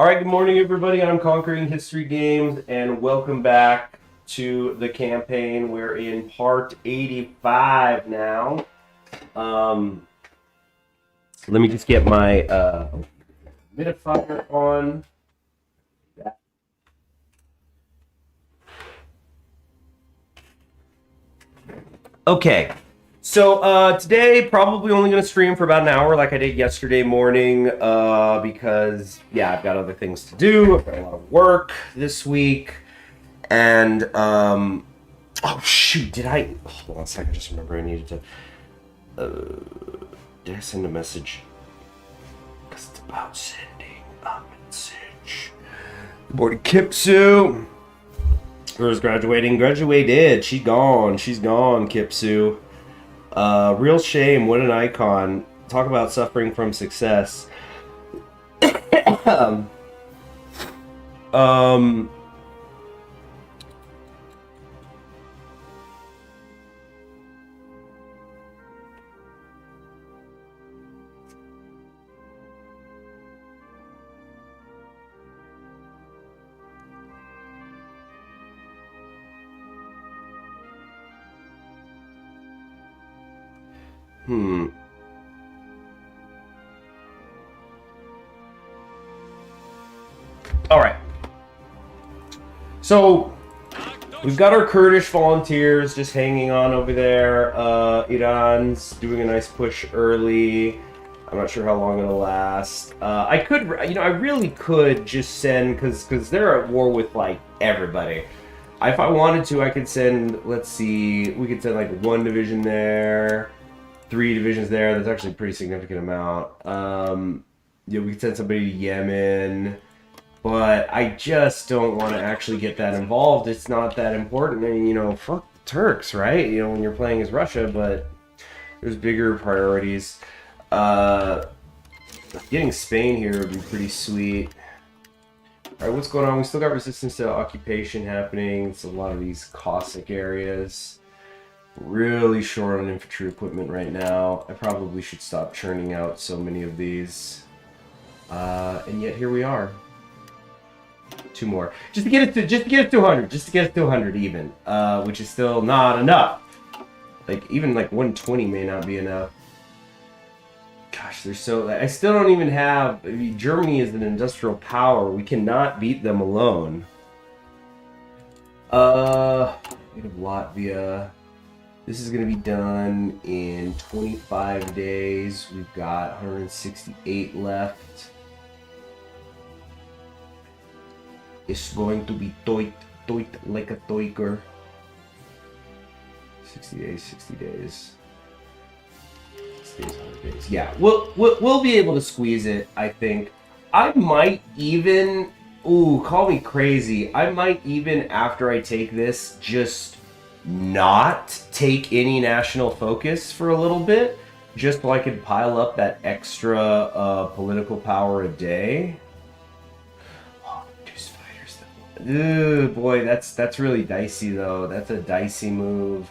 All right, good morning, everybody. I'm Conquering History Games, and welcome back to the campaign. We're in part 85 now. Let me just get my humidifier on. Okay, so today probably only going to stream for about an hour like I did yesterday morning because, yeah, I've got other things to do. I've got a lot of work this week. And, oh, shoot, hold on a second, I just remember I needed to, did I send a message? Because it's about sending a message. Good morning, Kipsu. Who's graduating? Graduated. She's gone, Kipsu. Real shame, what an icon. Talk about suffering from success. All right. So we've got our Kurdish volunteers just hanging on over there. Iran's doing a nice push early. I'm not sure how long it'll last. I really could just send, because they're at war with, like, everybody. If I wanted to, I could send, let's see, we could send, like, 1 division there, 3 divisions there. That's actually a pretty significant amount. Yeah, we could send somebody to Yemen. But I just don't want to actually get that involved. It's not that important. I mean, fuck Turks, right? When you're playing as Russia, but there's bigger priorities. Getting Spain here would be pretty sweet. Alright, what's going on? We still got resistance to occupation happening. It's a lot of these Cossack areas. Really short on infantry equipment right now. I probably should stop churning out so many of these. And yet here we are. 2 more, just to get it to 100, even, which is still not enough. Like, even like 120 may not be enough. Gosh, I still don't even have. Germany is an industrial power. We cannot beat them alone. We have Latvia. This is going to be done in 25 days. We've got 168 left. It's going to be toit like a toiker. 60 days, 60 days. 60 days, 100 days. Yeah, we'll be able to squeeze it, I think. I might even, call me crazy, I might even, after I take this, just not take any national focus for a little bit, just so I could pile up that extra political power a day. Ooh, boy, that's really dicey, though. That's a dicey move.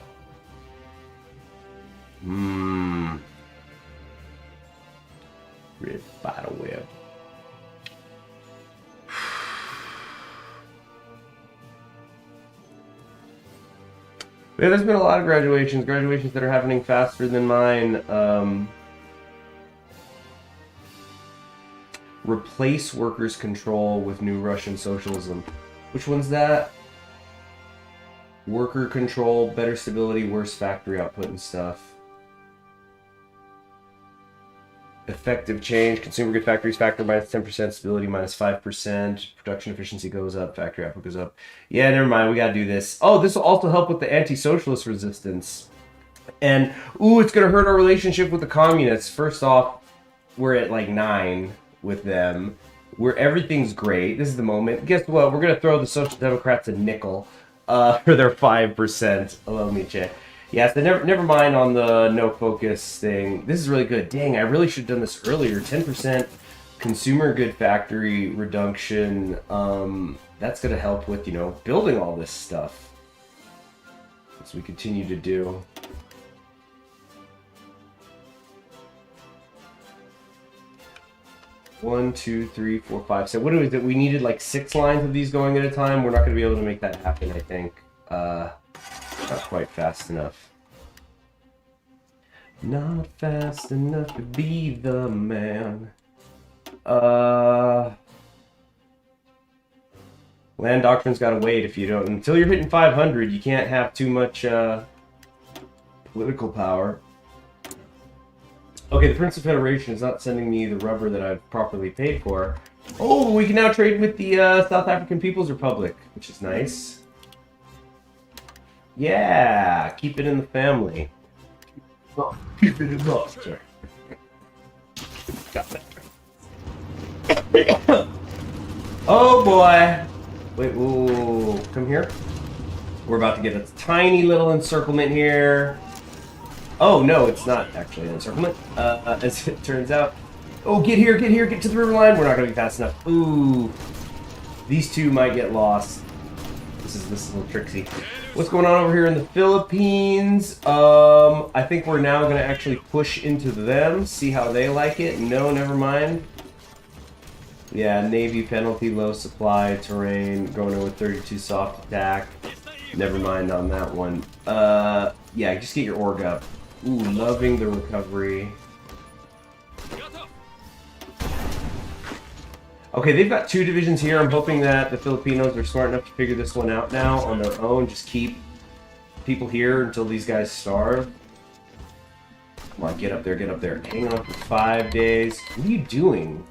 Red battle web. Yeah, there's been a lot of graduations that are happening faster than mine. Replace workers' control with new Russian socialism. Which one's that? Worker control, better stability, worse factory output and stuff. Effective change, consumer good factories factor minus 10%, stability minus 5%, production efficiency goes up, factory output goes up. Yeah, never mind, we gotta do this. Oh, this will also help with the anti-socialist resistance. And, it's gonna hurt our relationship with the communists. First off, we're at like 9 with them. Where everything's great. This is the moment. Guess what? We're gonna throw the Social Democrats a nickel for their 5%. Hello, Nietzsche. Yeah, so never mind on the no focus thing. This is really good. Dang, I really should have done this earlier. 10% consumer good factory reduction. That's gonna help with, building all this stuff. As we continue to do. 1, 2, 3, 4, 5, 6. What is it? We needed like 6 lines of these going at a time. We're not going to be able to make that happen, I think. Not quite fast enough. Not fast enough to be the man. Land doctrine's gotta wait if you don't. Until you're hitting 500, you can't have too much political power. Okay, the Prince of Federation is not sending me the rubber that I've properly paid for. Oh, we can now trade with the South African People's Republic, which is nice. Yeah, keep it in the family. Oh, keep it in the sorry. Got that. Oh boy. Wait, ooh, come here. We're about to get a tiny little encirclement here. Oh, no, it's not actually an encirclement, as it turns out. Oh, get here, get to the river line. We're not going to be fast enough. Ooh. These two might get lost. This is a little tricksy. What's going on over here in the Philippines? I think we're now going to actually push into them, see how they like it. No, never mind. Yeah, Navy penalty, low supply, terrain, going in with 32 soft attack. Never mind on that one. Yeah, just get your org up. Ooh, loving the recovery. Okay, they've got 2 divisions here. I'm hoping that the Filipinos are smart enough to figure this one out now on their own. Just keep people here until these guys starve. Come on, get up there, get up there. Hang on for 5 days. What are you doing?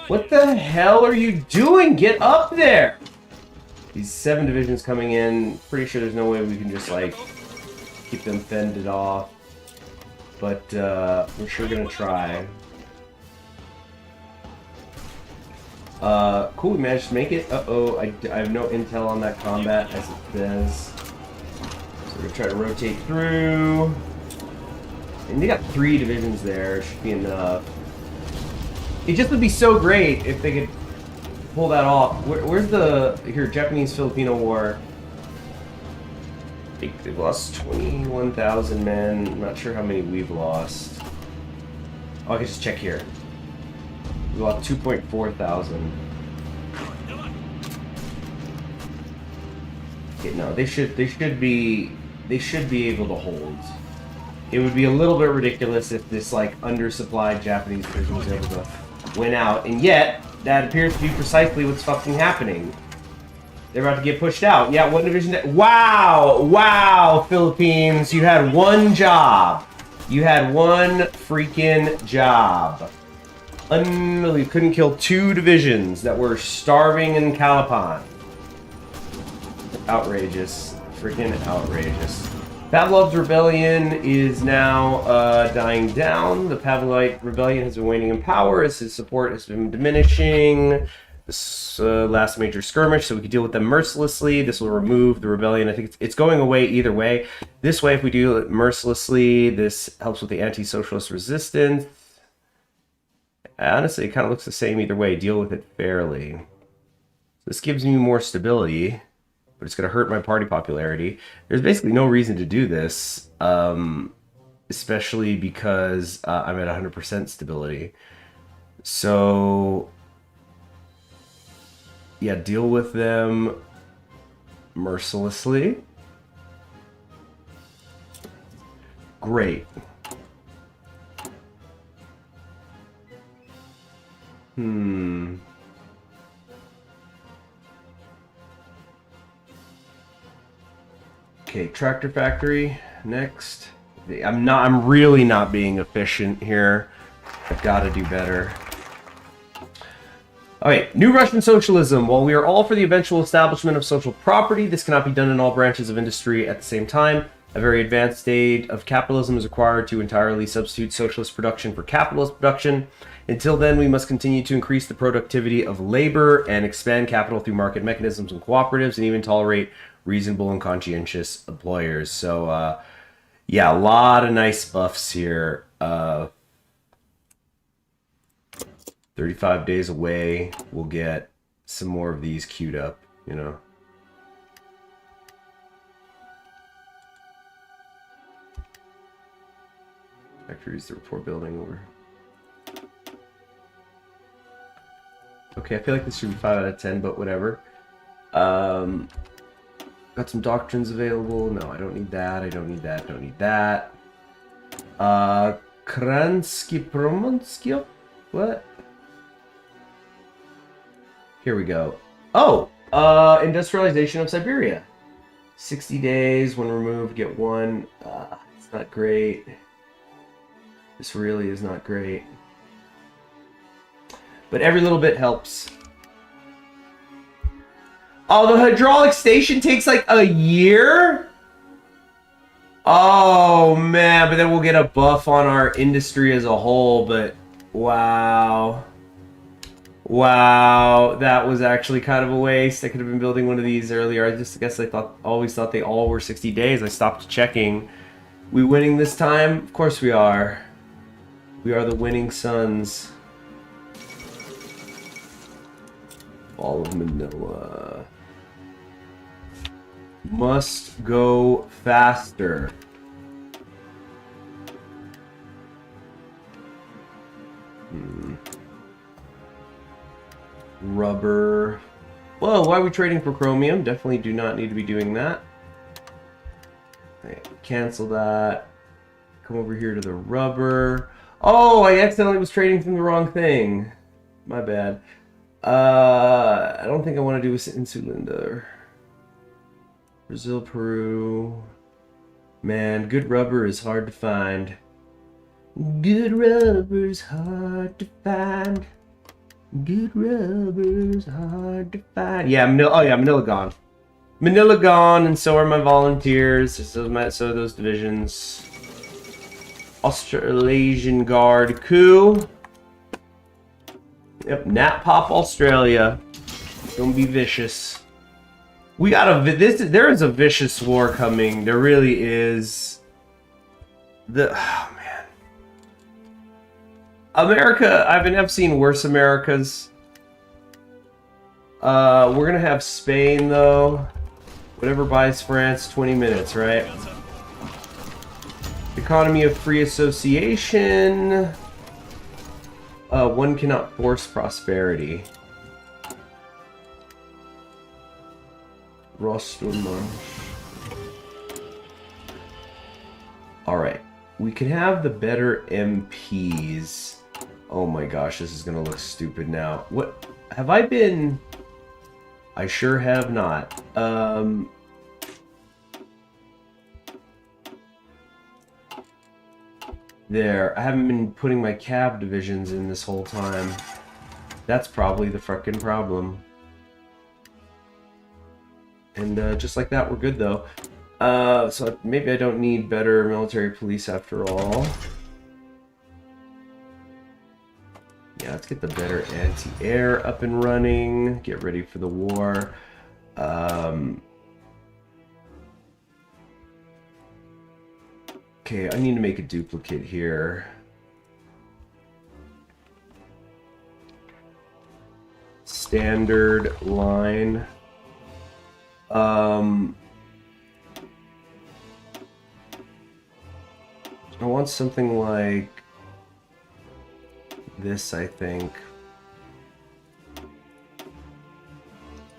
What the hell are you doing? Get up there! These 7 divisions coming in. Pretty sure there's no way we can just, like, keep them fended off. But, we're sure gonna try. Cool, we managed to make it. Uh-oh, I have no intel on that combat, as it says. So we're gonna try to rotate through. And they got 3 divisions there. Should be enough. It just would be so great if they could pull that off. Where's the... Here, Japanese-Filipino War. They've lost 21,000 men. I'm not sure how many we've lost. Oh, I can just check here. We lost 2.4 thousand. Okay, no, they should be able to hold. It would be a little bit ridiculous if this like undersupplied Japanese division was able to win out, and yet that appears to be precisely what's fucking happening. They're about to get pushed out. Yeah, one division. Wow, wow, Philippines, you had one job. You had one freaking job. Unbelievable. You couldn't kill 2 divisions that were starving in Calapan. Outrageous. Freaking outrageous. Pavlov's rebellion is now dying down. The Pavlovite rebellion has been waning in power as his support has been diminishing. This last major skirmish, so we can deal with them mercilessly. This will remove the rebellion. I think it's going away either way. This way, if we do it mercilessly, this helps with the anti-socialist resistance. Honestly, it kind of looks the same either way. Deal with it fairly. This gives me more stability, but it's going to hurt my party popularity. There's basically no reason to do this, especially because I'm at 100% stability. So, yeah, deal with them mercilessly. Great. Okay, tractor factory next. I'm really not being efficient here. I've got to do better. Okay, New Russian Socialism. While we are all for the eventual establishment of social property, this cannot be done in all branches of industry at the same time. A very advanced state of capitalism is required to entirely substitute socialist production for capitalist production. Until then, we must continue to increase the productivity of labor and expand capital through market mechanisms and cooperatives, and even tolerate reasonable and conscientious employers. So, yeah, a lot of nice buffs here. 35 days away, we'll get some more of these queued up, you know. Factories, the report building over. Okay, I feel like this should be 5 out of 10, but whatever. Got some doctrines available. No, I don't need that. I don't need that. Don't need that. Kransky Promonskyo? What? Here we go. Oh! Industrialization of Siberia. 60 days, when removed, get 1. It's not great. This really is not great. But every little bit helps. Oh, the hydraulic station takes like a year? Oh, man. But then we'll get a buff on our industry as a whole. But, wow. Wow. That was actually kind of a waste. I could have been building one of these earlier. I guess I always thought they all were 60 days. I stopped checking. We winning this time? Of course we are. We are the winning Suns. All of Manila. Must go faster. Rubber. Whoa, why are we trading for chromium? Definitely do not need to be doing that. Okay, cancel that. Come over here to the rubber. Oh, I accidentally was trading from the wrong thing. My bad. I don't think I want to do Insulinda. Brazil, Peru. Man, good rubber is hard to find. Good rubber's hard to find. Good rubber's hard to find. Yeah, Manila gone. Manila gone, and so are my volunteers. So are those divisions. Australasian Guard coup. Yep, Nat Pop Australia. Gonna be vicious. We got there is a vicious war coming. There really is. Oh man. America, I've seen worse Americas. We're gonna have Spain though. Whatever buys France 20 minutes, right? Economy of free association. One cannot force prosperity. Rostomon. Alright. We can have the better MPs. Oh my gosh, this is gonna look stupid now. What? Have I been... I sure have not. There. I haven't been putting my cab divisions in this whole time. That's probably the frickin' problem. And just like that, we're good though. So maybe I don't need better military police after all. Yeah, let's get the better anti-air up and running. Get ready for the war. Okay, I need to make a duplicate here. Standard line. I want something like this, I think.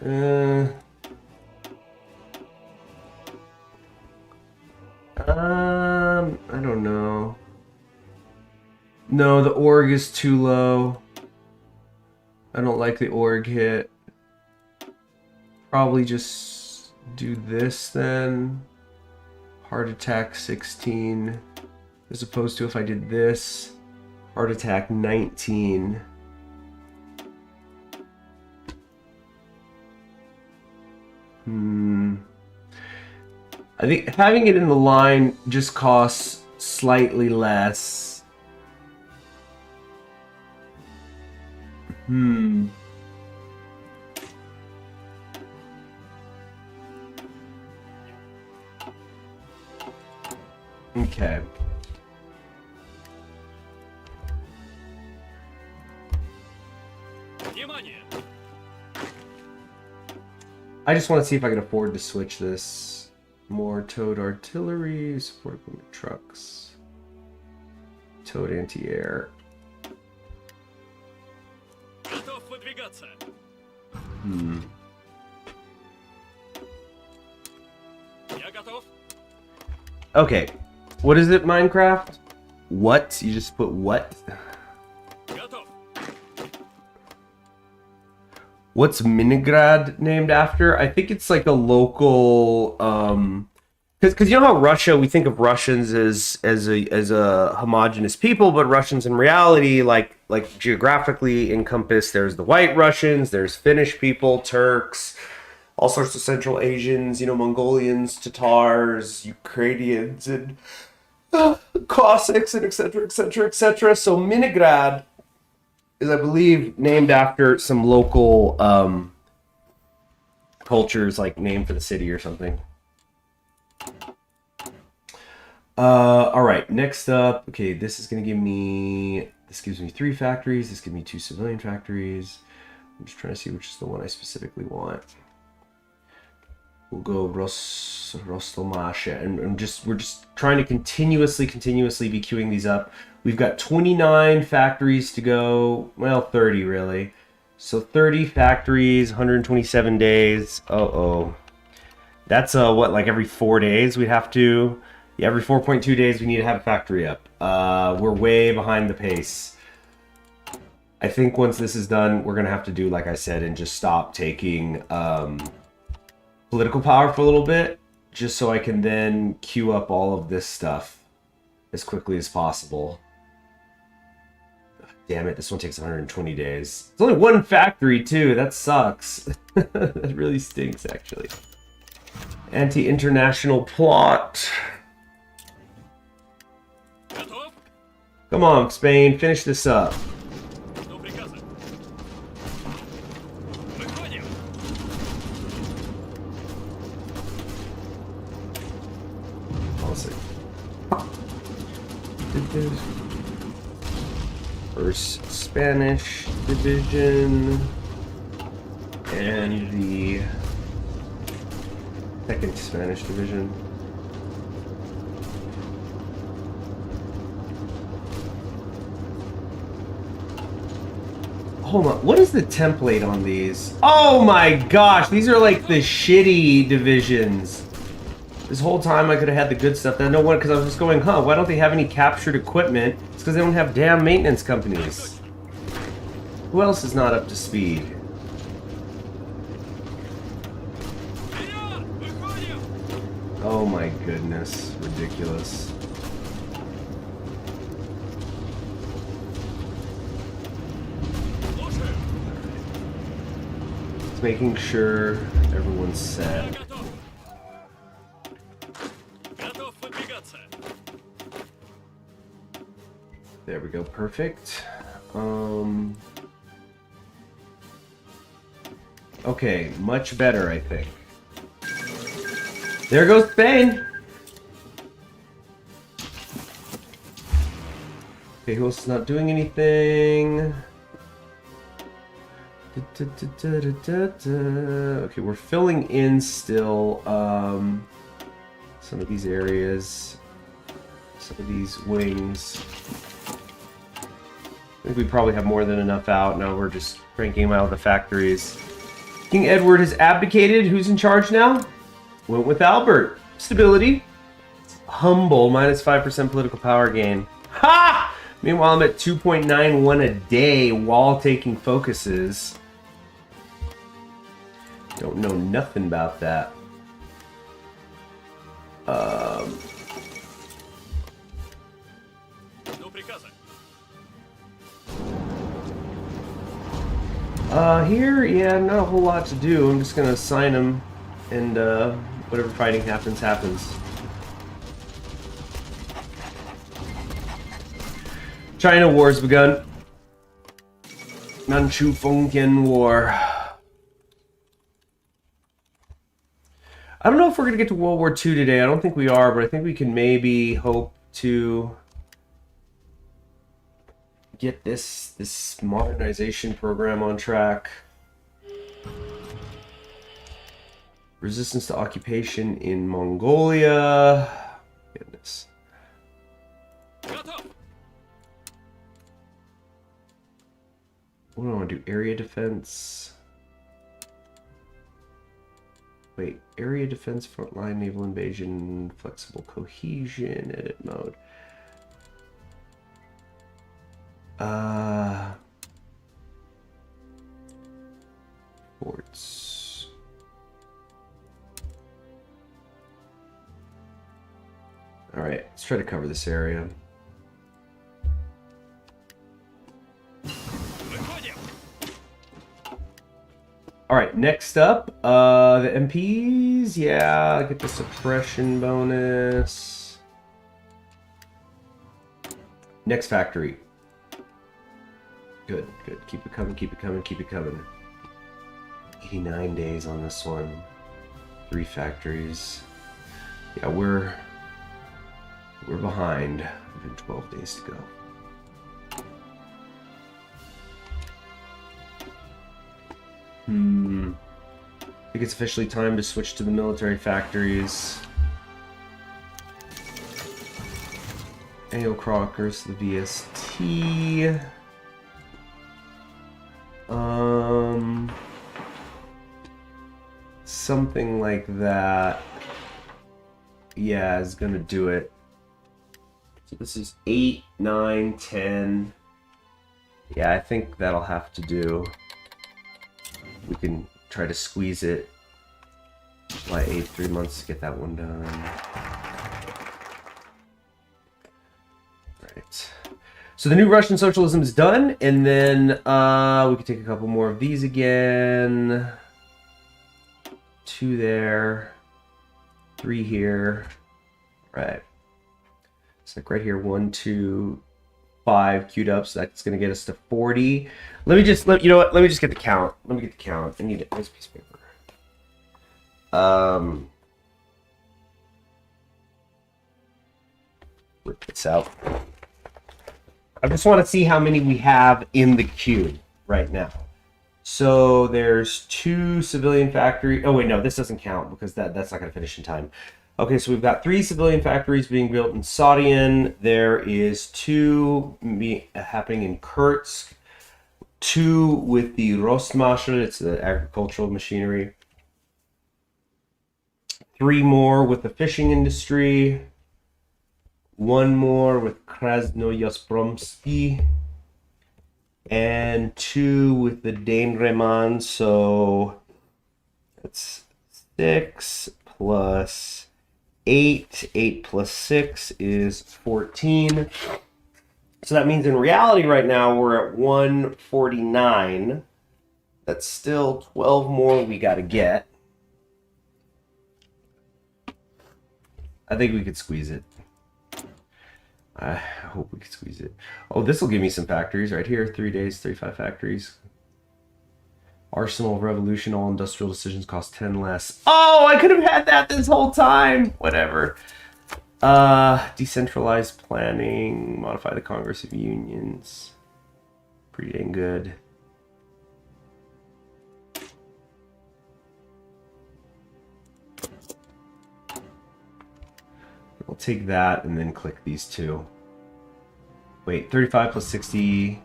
I don't know. No, the org is too low. I don't like the org hit. Probably just do this then. Heart attack 16. As opposed to if I did this. Heart attack 19. I think having it in the line just costs slightly less. Okay. I just want to see if I can afford to switch this. More towed artillery, support equipment trucks, towed anti-air. Okay. What is it, Minecraft? What? You just put what? What's Minigrad named after? I think it's like a local because you know how Russia, we think of Russians as a homogenous people, but Russians in reality, like geographically encompass, there's the white Russians, there's Finnish people, Turks, all sorts of Central Asians, you know, Mongolians, Tatars, Ukrainians, and Cossacks, and etc. etc. etc. So Minigrad is, I believe, named after some local cultures, like name for the city or something. All right, next up, okay, this is gonna give me, this gives me 3 factories, this gives me 2 civilian factories. I'm just trying to see which is the one I specifically want. We'll go Rostomasha, and we're just trying to continuously be queuing these up. We've got 29 factories to go, well, 30 really. So 30 factories, 127 days. Uh-oh. That's what, like every 4 days we'd have to, yeah, every 4.2 days we need to have a factory up. We're way behind the pace. I think once this is done, we're gonna have to do, like I said, and just stop taking political power for a little bit, just so I can then queue up all of this stuff as quickly as possible. Damn it, this one takes 120 days. It's only 1 factory too, that sucks. That really stinks, actually. Anti-international plot. Come on, Spain, finish this up. First Spanish division and the second Spanish division. Hold on, what is the template on these? Oh my gosh, these are like the shitty divisions. This whole time I could have had the good stuff. Then no one, because I was just going, huh, why don't they have any captured equipment? It's because they don't have damn maintenance companies. Who else is not up to speed? Oh my goodness, ridiculous. Just making sure everyone's set. There we go, perfect. Okay, much better, I think. There goes Spain! Okay, who else is not doing anything? Okay, we're filling in still some of these areas, some of these wings. I think we probably have more than enough out. Now we're just cranking them out of the factories. King Edward has abdicated. Who's in charge now? Went with Albert. Stability. Humble, minus 5% political power gain. Ha! Meanwhile, I'm at 2.91 a day while taking focuses. Don't know nothing about that. Here, yeah, not a whole lot to do. I'm just gonna assign them, and whatever fighting happens, happens. China war's begun. Manchu Fengtian War. I don't know if we're gonna get to World War II today. I don't think we are, but I think we can maybe hope to get this modernization program on track. Resistance to occupation in Mongolia. Goodness. What do I want to do? Area defense. Wait, area defense, frontline, naval invasion, flexible cohesion, edit mode. Forts. All right, let's try to cover this area. All right, next up, the MPs. Yeah, get the suppression bonus. Next factory. Good, good. Keep it coming, keep it coming, keep it coming. 89 days on this one. 3 factories. Yeah, we're behind. We have 12 days to go. I think it's officially time to switch to the military factories. Annual Crockers, the VST. Something like that. Yeah, is gonna do it. So this is 8, 9, 10. Yeah, I think that'll have to do. We can try to squeeze it. July 8th, 3 months to get that one done. Right. So the new Russian socialism is done, and then we can take a couple more of these again. 2 there. 3 here. Right. It's like right here, 1, 2, 5 queued up, so that's gonna get us to 40. Let me just you know what? Let me just get the count. Let me get the count. I need a nice piece of paper. Rip this out. I just want to see how many we have in the queue right now. So there's 2 civilian factories. Oh wait, no, this doesn't count because that's not gonna finish in time. Okay, so we've got 3 civilian factories being built in Saudian. There is 2 happening in Kursk. 2 with the Rostmaschine, it's the agricultural machinery. 3 more with the fishing industry. 1 more with Krasnoyarsk, and 2 with the Danereman. So that's 6 plus 8. 8 plus 6 is 14. So that means in reality right now we're at 149. That's still 12 more we got to get. I think we could squeeze it. I hope we could squeeze it. Oh, this will give me some factories right here. 3 days, 35 factories. Arsenal of Revolution, all industrial decisions cost 10 less. Oh, I could have had that this whole time. Whatever. Decentralized planning, modify the Congress of Unions. Pretty dang good. We'll take that and then click these 2. Wait, 35 plus 60.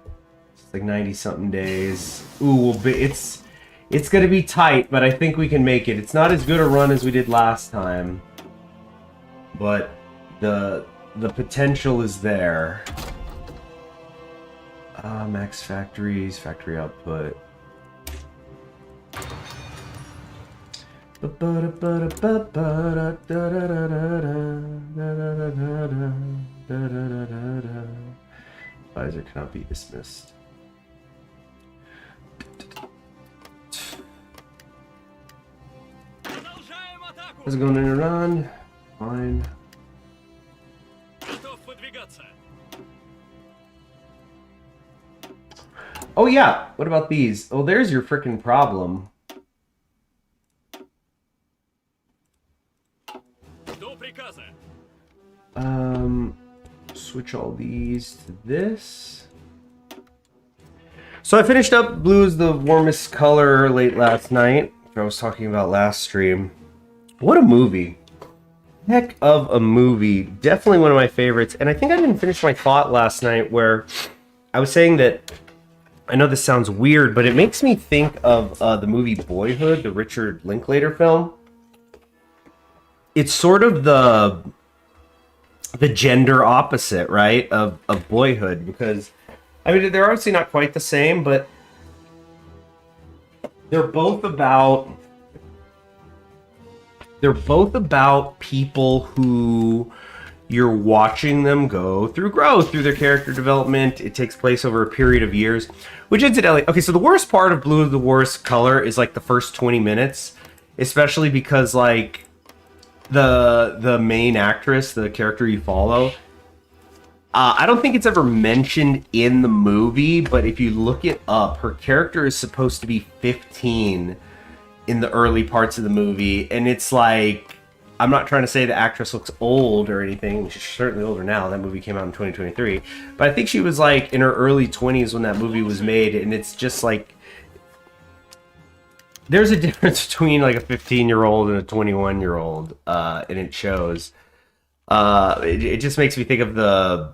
It's like 90 something days. Ooh, it's gonna be tight, but I think we can make it. It's not as good a run as we did last time, but the potential is there. Max factories, factory output. Advisor cannot be dismissed. How's it going in Iran? Fine. Oh yeah, what about these? Oh, there's your frickin' problem. Switch all these to this. So I finished up Blue is the Warmest Color late last night, which I was talking about last stream. What a movie. Heck of a movie. Definitely one of my favorites. And I think I didn't finish my thought last night where I was saying that, I know this sounds weird, but it makes me think of the movie Boyhood, the Richard Linklater film. it's sort of the gender opposite, right, of Boyhood, because I mean they're obviously not quite the same, but they're both about people who you're watching them go through growth, through their character development. It takes place over a period of years, which incidentally, okay, so the worst part of Blue is the worst color is like the first 20 minutes, especially because like the main actress, the character you follow, I don't think it's ever mentioned in the movie, but if you look it up, her character is supposed to be 15 in the early parts of the movie, and it's like, I'm not trying to say the actress looks old or anything. She's certainly older now. That movie came out in 2023. But I think she was like in her early 20s when that movie was made, and it's just like, there's a difference between like a 15-year-old and a 21-year-old, and it shows. It just makes me think of the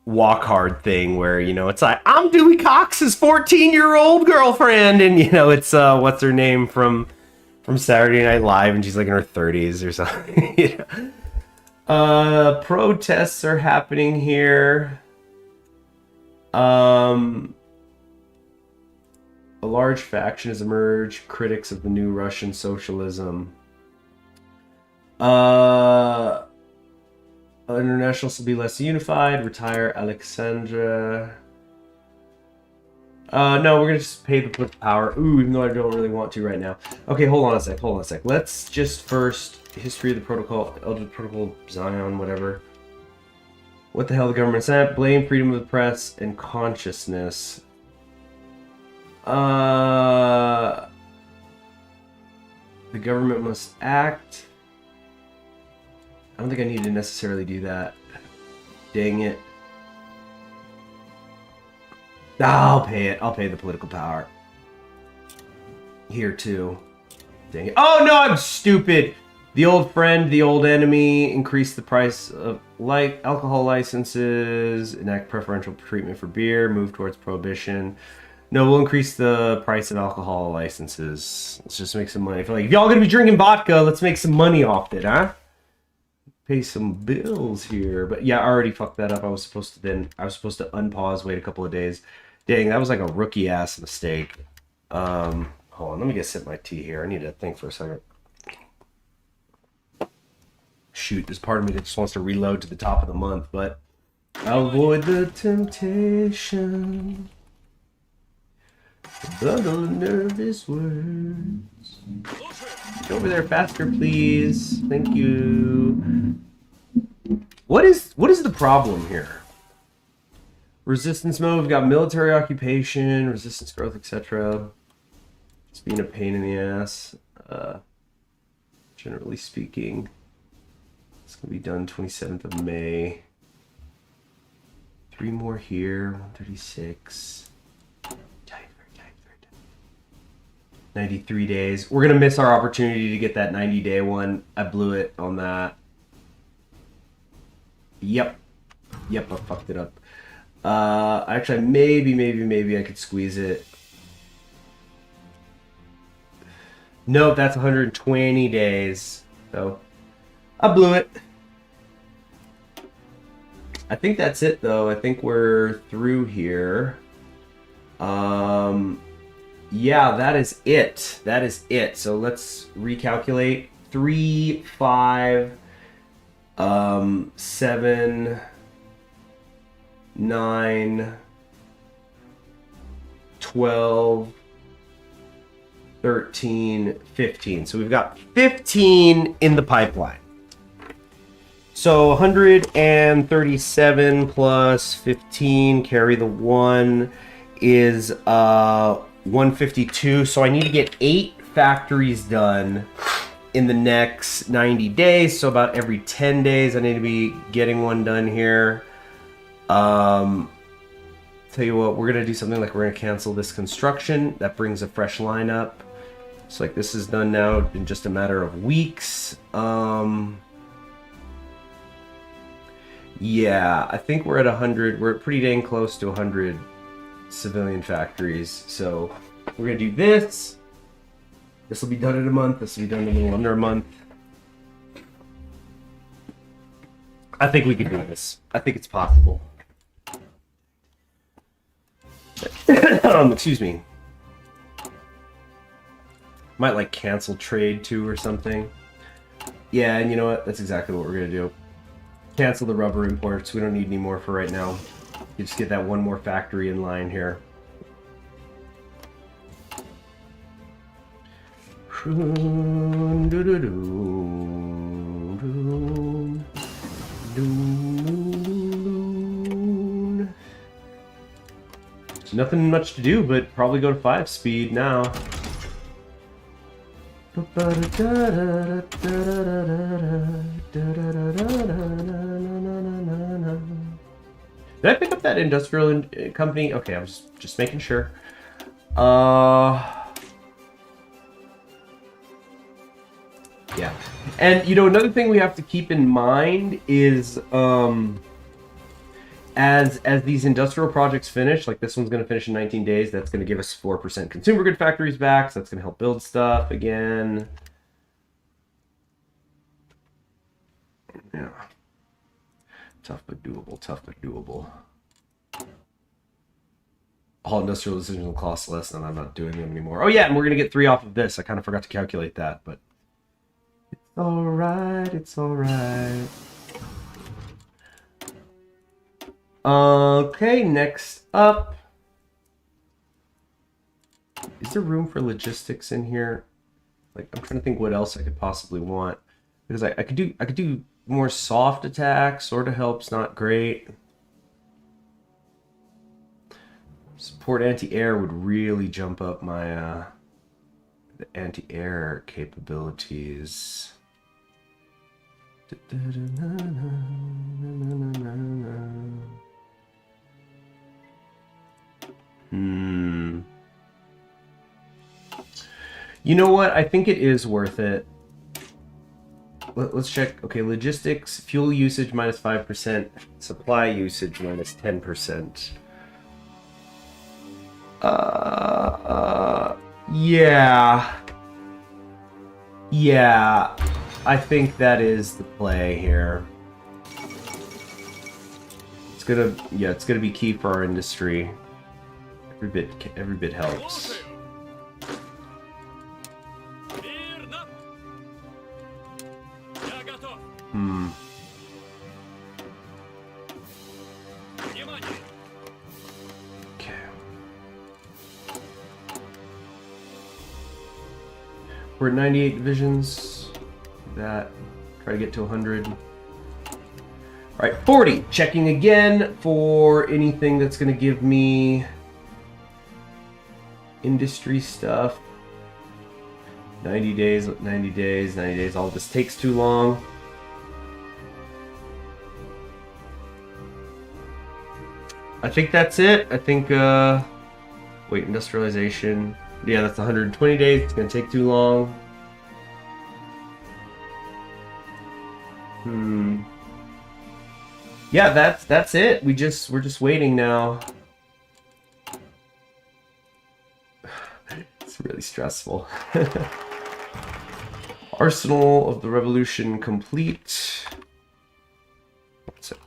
Walk Hard thing where, you know, it's like, I'm Dewey Cox's 14-year-old girlfriend, and, you know, it's, what's her name from Saturday Night Live, and she's like in her 30s or something. You know? Protests are happening here. A large faction has emerged, critics of the new Russian socialism. Internationalists will be less unified. Retire Alexandra. No, we're gonna just pay the political power. Ooh, even though I don't really want to right now. Okay, hold on a sec. Let's just first history of the protocol, Elder Protocol, Zion, whatever. What the hell the government said? Blame freedom of the press and consciousness. The government must act. I don't think I need to necessarily do that. Dang it. I'll pay it. I'll pay the political power. Here too. Dang it. Oh no, I'm stupid. The old friend, the old enemy, increase the price of alcohol licenses, enact preferential treatment for beer, move towards prohibition. No, we'll increase the price of alcohol licenses. Let's just make some money. I feel like if y'all gonna be drinking vodka, let's make some money off it, huh? Pay some bills here. But yeah, I already fucked that up. I was supposed to unpause, wait a couple of days. Dang, that was like a rookie ass mistake. Hold on, let me get sip my tea here. I need to think for a second. Shoot, there's part of me that just wants to reload to the top of the month, but avoid the temptation. Bundle of nervous words. Get over there faster, please. Thank you. What is the problem here? Resistance mode. We've got military occupation, resistance growth, etc. It's being a pain in the ass. Generally speaking, it's gonna be done 27th of May. 3 more here. 136. 93 days. We're gonna miss our opportunity to get that 90-day one. I blew it on that. Yep, I fucked it up. Actually, maybe I could squeeze it. Nope, that's 120 days. So I blew it. I think that's it though. I think we're through here. Yeah, that is it. So let's recalculate. 3, 5, 7, 9, 12, 13, 15. So we've got 15 in the pipeline. So 137 plus 15, carry the 1, is 152. So I need to get 8 factories done in the next 90 days. So about every 10 days I need to be getting one done here. Tell you what, we're gonna do something like we're gonna cancel this construction. That brings a fresh lineup. So like this is done now in just a matter of weeks. Yeah, I think we're at 100. We're pretty dang close to 100 civilian factories. So we're gonna do this. This will be done in a month. This will be done in a little under a month. I think we can do this. I think it's possible. Excuse me. Might like cancel trade too or something. Yeah, and you know what? That's exactly what we're gonna do. Cancel the rubber imports. We don't need any more for right now. You just get that one more factory in line here. Nothing much to do, but probably go to 5 speed now. Did I pick up that industrial company? Okay, I'm just making sure. Yeah. And you know, another thing we have to keep in mind is as these industrial projects finish, like this one's going to finish in 19 days, that's going to give us 4% consumer good factories back, so that's going to help build stuff again. Yeah. Tough but doable, tough but doable. All industrial decisions will cost less, and I'm not doing them anymore. Oh yeah, and we're going to get 3 off of this. I kind of forgot to calculate that, but it's alright, it's alright. Okay, next up. Is there room for logistics in here? Like, I'm trying to think what else I could possibly want. Because I could do more soft attacks, sort of helps, not great. Support anti-air would really jump up my the anti-air capabilities. You know what? I think it is worth it. Let's check. Okay, logistics, fuel usage minus 5%, supply usage minus 10%. Yeah. Yeah. I think that is the play here. It's gonna be key for our industry. Every bit helps. Okay. We're at 98 divisions. That. Try to get to 100. All right, 40. Checking again for anything that's going to give me industry stuff. 90 days, 90 days, 90 days. All this takes too long. I think that's it. I think, wait, industrialization. Yeah, that's 120 days. It's going to take too long. Yeah, that's it. We're just waiting now. It's really stressful. Arsenal of the Revolution complete. What's it?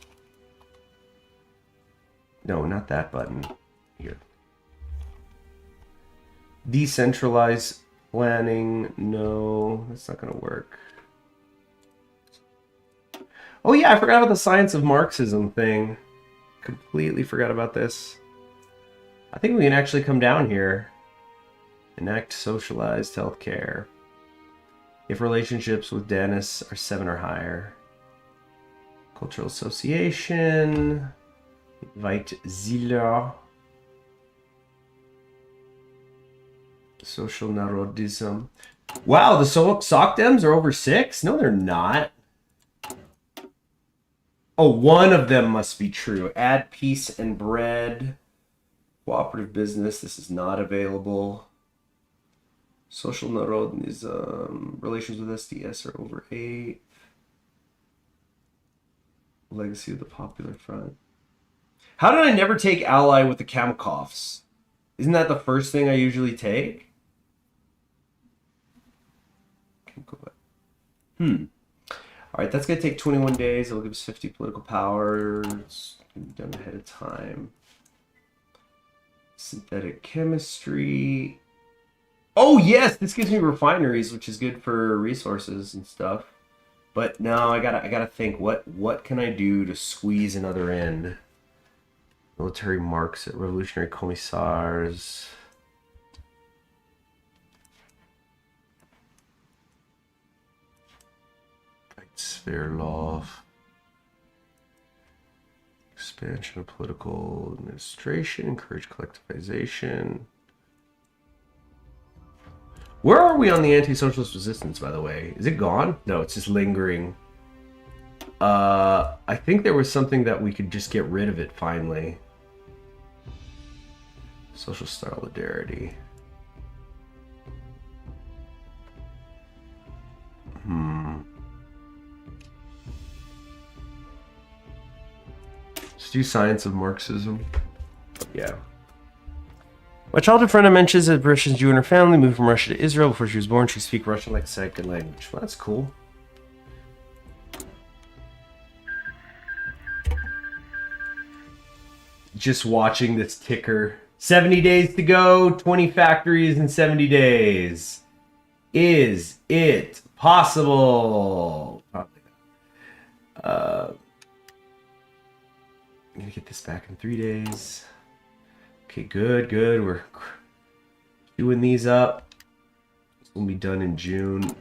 No, not that button. Here. Decentralized planning. No, that's not gonna work. Oh yeah, I forgot about the science of Marxism thing. Completely forgot about this. I think we can actually come down here. Enact socialized healthcare. If relationships with dentists are 7 or higher. Cultural association. Invite Ziller. Social narodism. Wow, the soc dems are over 6? No, they're not. Oh, one of them must be true. Add peace and bread. Cooperative business. This is not available. Social narodism. Relations with SDS are over 8. Legacy of the Popular Front. How did I never take ally with the Kamakovs? Isn't that the first thing I usually take? Alright, that's going to take 21 days. It'll give us 50 political power. It's done ahead of time. Synthetic chemistry. Oh, yes! This gives me refineries, which is good for resources and stuff. But now I gotta think, what can I do to squeeze another in? Military marks at revolutionary commissars. Sphere law. Expansion of political administration. Encourage collectivization. Where are we on the anti-socialist resistance, by the way? Is it gone? No, it's just lingering. I think there was something that we could just get rid of it finally. Social solidarity. Let's do science of Marxism. Yeah. My childhood friend mentions that Russian Jew and her family moved from Russia to Israel before she was born. She speaks Russian like a second language. Well, that's cool. Just watching this ticker. 70 days to go, 20 factories in 70 days. Is it possible? Probably not. I'm gonna get this back in 3 days. Okay, good. We're doing these up. This will be done in June.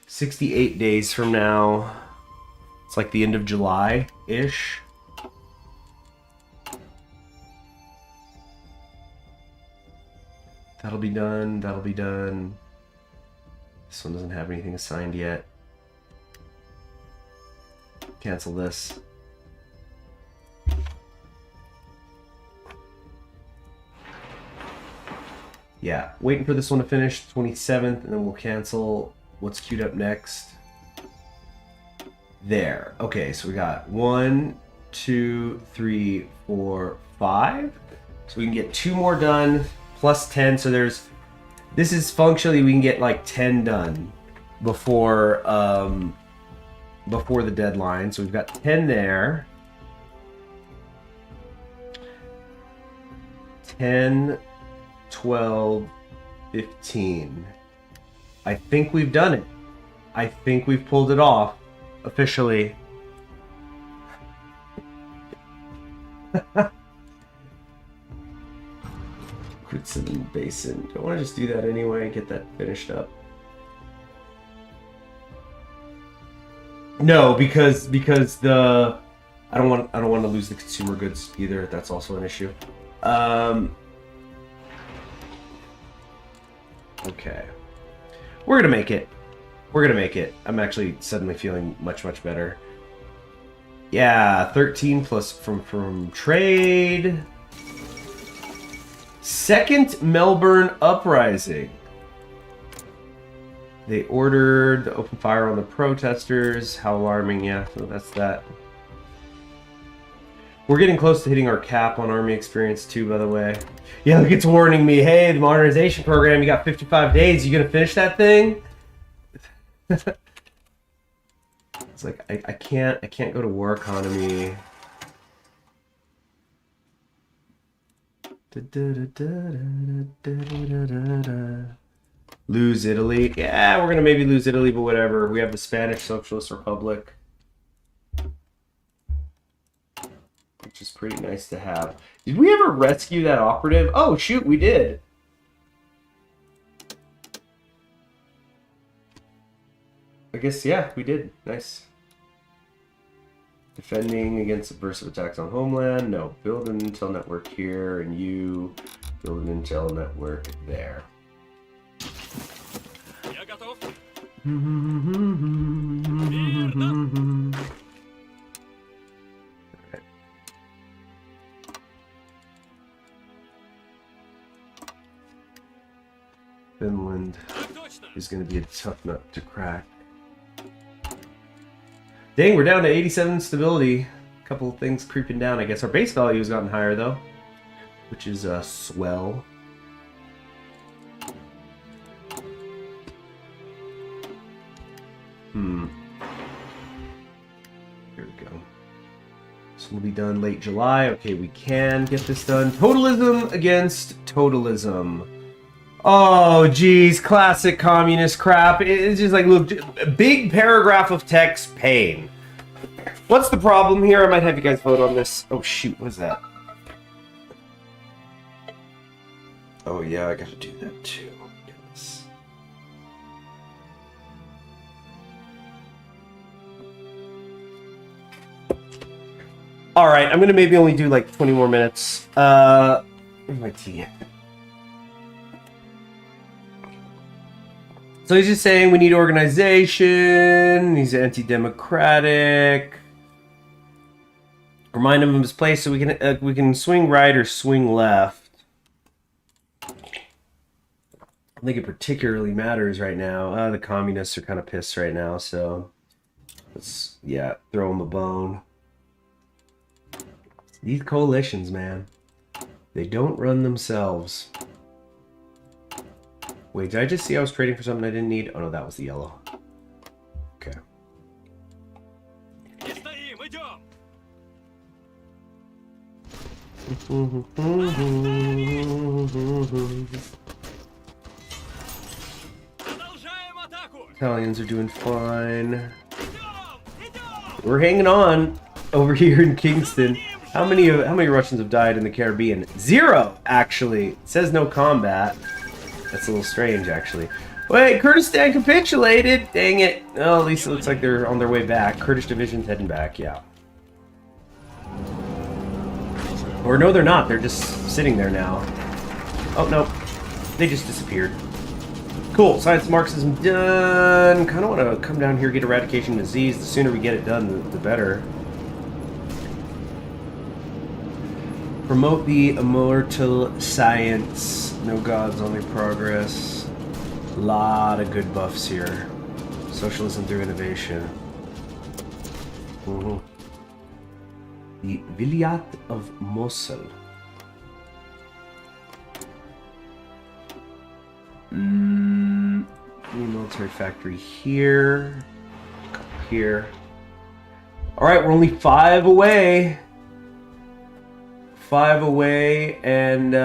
68 days from now. It's like the end of July-ish. That'll be done. This one doesn't have anything assigned yet. Cancel this. Yeah, waiting for this one to finish, 27th, and then we'll cancel what's queued up next. There. Okay, so we got 1, 2, 3, 4, 5. So we can get 2 more done, plus 10. So this is functionally, we can get like 10 done before the deadline. So we've got 10 there. 10, 12, 15. I think we've done it. I think we've pulled it off officially. Quicksilver Basin. Don't want to just do that anyway and get that finished up. No, because the I don't want to lose the consumer goods either. That's also an issue. Okay. We're gonna make it. I'm actually suddenly feeling much better. Yeah, 13 plus from trade. Second Melbourne uprising. They ordered the open fire on the protesters. How alarming, yeah, so that's that. We're getting close to hitting our cap on army experience too, by the way. Yeah, look, it's warning me, hey, the modernization program, you got 55 days, you gonna finish that thing? It's like, I can't go to war economy. Lose Italy. Yeah, we're gonna maybe lose Italy, but whatever. We have the Spanish Socialist Republic, which is pretty nice to have. Did we ever rescue that operative? Oh, shoot, we did. I guess, yeah, we did. Nice. Defending against subversive attacks on homeland. No. Build an intel network here, and you build an intel network there. Right. Finland is going to be a tough nut to crack. Dang, we're down to 87 stability. A couple of things creeping down, I guess. Our base value has gotten higher, though, which is swell. Here we go. This will be done late July. Okay, we can get this done. Totalism against totalism. Oh, geez, classic communist crap. It's just like, look, a big paragraph of text, pain. What's the problem here? I might have you guys vote on this. Oh, shoot, what's that? Oh, yeah, I gotta do that too. Goodness. All right, I'm gonna maybe only do like 20 more minutes. Where's my tea? So he's just saying we need organization. He's anti-democratic. Remind him of his place so we can swing right or swing left. I don't think it particularly matters right now. The communists are kind of pissed right now, so let's throw them a bone. These coalitions, man, they don't run themselves. Wait, did I just see I was trading for something I didn't need? Oh no, that was the yellow. Okay. Italians are doing fine. We're hanging on over here in Kingston. How many Russians have died in the Caribbean? 0, actually. It says no combat. That's a little strange, actually. Wait, Kurdistan capitulated! Dang it. Oh, at least it looks like they're on their way back. Kurdish division's heading back, yeah. Or no, they're not. They're just sitting there now. Oh, no. They just disappeared. Cool. Science of Marxism done. Kind of want to come down here, get eradication of disease. The sooner we get it done, the better. Promote the immortal science. No gods, only progress. A lot of good buffs here. Socialism through innovation. The Vilayat of Mosul. New military factory here. Here. Alright, we're only 5 away. 5 away, and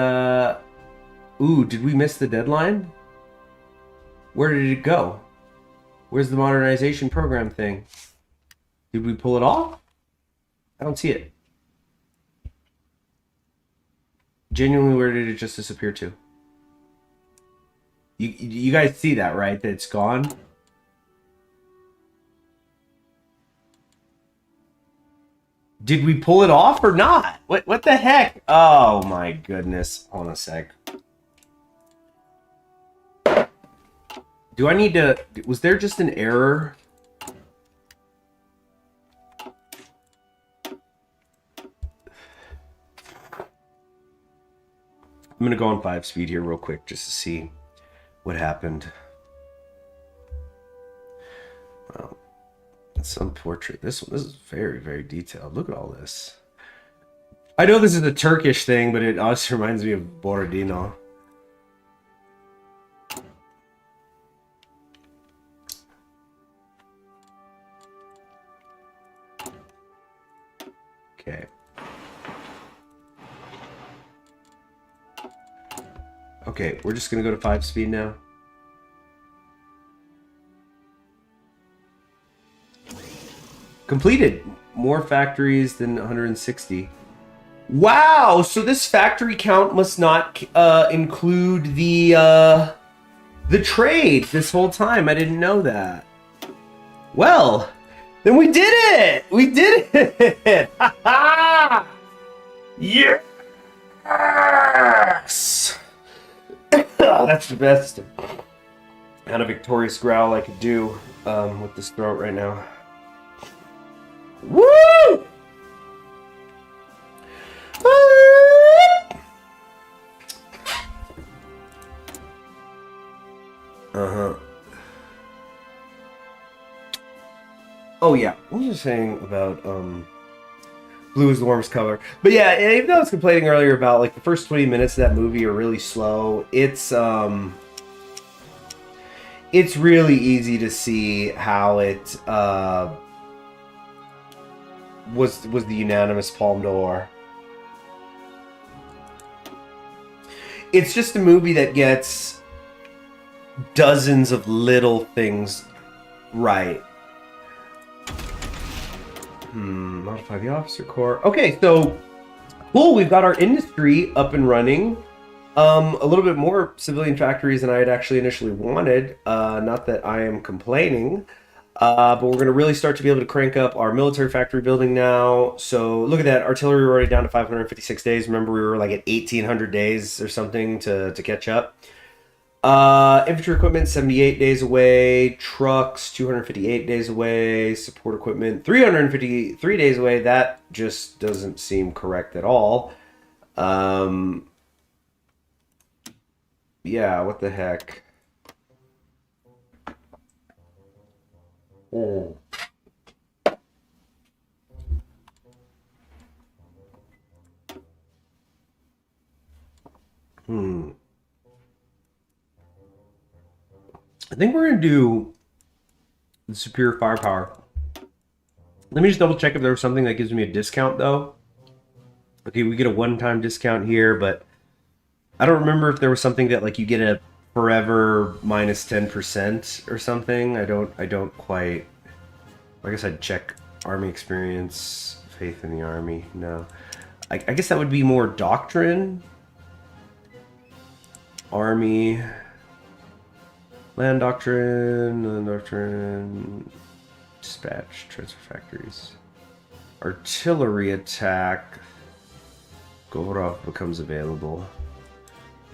ooh, did we miss the deadline? Where did it go? Where's the modernization program thing? Did we pull it off? I don't see it. Genuinely, where did it just disappear to? You guys see that, right? That it's gone? Did we pull it off or not? What the heck? Oh my goodness. Hold on a sec. Do I need to... Was there just an error? I'm gonna go on 5 speed here real quick just to see what happened. Well, some portrait. This is very, very detailed. Look at all this. I know this is a Turkish thing, but it also reminds me of Borodino. Okay. Okay, we're just gonna go to 5 speed now. Completed. More factories than 160. Wow! So this factory count must not include the trade this whole time. I didn't know that. Well, then we did it! We did it! Ha ha! Yes! That's the best kind of victorious growl I could do with this throat right now. Woo! Oh yeah, what was I saying about blue is the warmest color? But yeah, even though I was complaining earlier about like the first 20 minutes of that movie are really slow, it's it's really easy to see how it was the unanimous Palme d'Or. It's just a movie that gets dozens of little things right. Modify the officer corps. Okay, so cool. We've got our industry up and running. A little bit more civilian factories than I had actually initially wanted. Not that I am complaining. But we're going to really start to be able to crank up our military factory building now. So look at that. Artillery, we're already down to 556 days. Remember, we were like at 1,800 days or something to catch up. Infantry equipment, 78 days away. Trucks, 258 days away. Support equipment, 353 days away. That just doesn't seem correct at all. Yeah, what the heck? Oh. I think we're going to do the superior firepower. Let me just double check if there was something that gives me a discount, though. Okay, we get a one-time discount here, but I don't remember if there was something that, like, you get a forever minus 10% or something. I don't quite... I guess I'd check army experience, faith in the army. No. I guess that would be more doctrine. Army... Land doctrine, dispatch, transfer factories. Artillery attack. Govorov becomes available.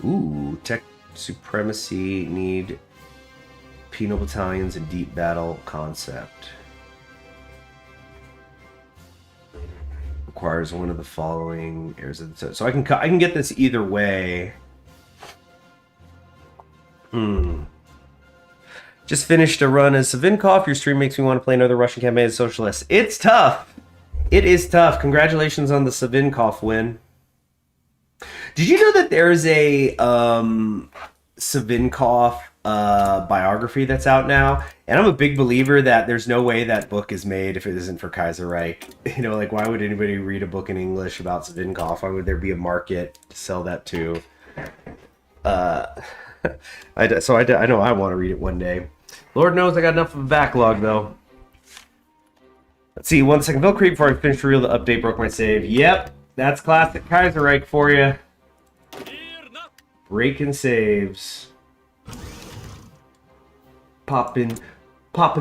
Ooh, tech supremacy, need penal battalions and deep battle concept. Requires one of the following areas of the... So I can get this either way. Just finished a run as Savinkov. Your stream makes me want to play another Russian campaign as socialist. It's tough. It is tough. Congratulations on the Savinkov win. Did you know that there's a Savinkov biography that's out now? And I'm a big believer that there's no way that book is made if it isn't for Kaiserreich. You know, like, why would anybody read a book in English about Savinkov? Why would there be a market to sell that to? I know I want to read it one day. Lord knows I got enough of a backlog, though. Let's see, 1 second. Bill Creep before I finish real. The update broke my save. Yep, that's classic Kaiserreich for you. Breaking saves. Popping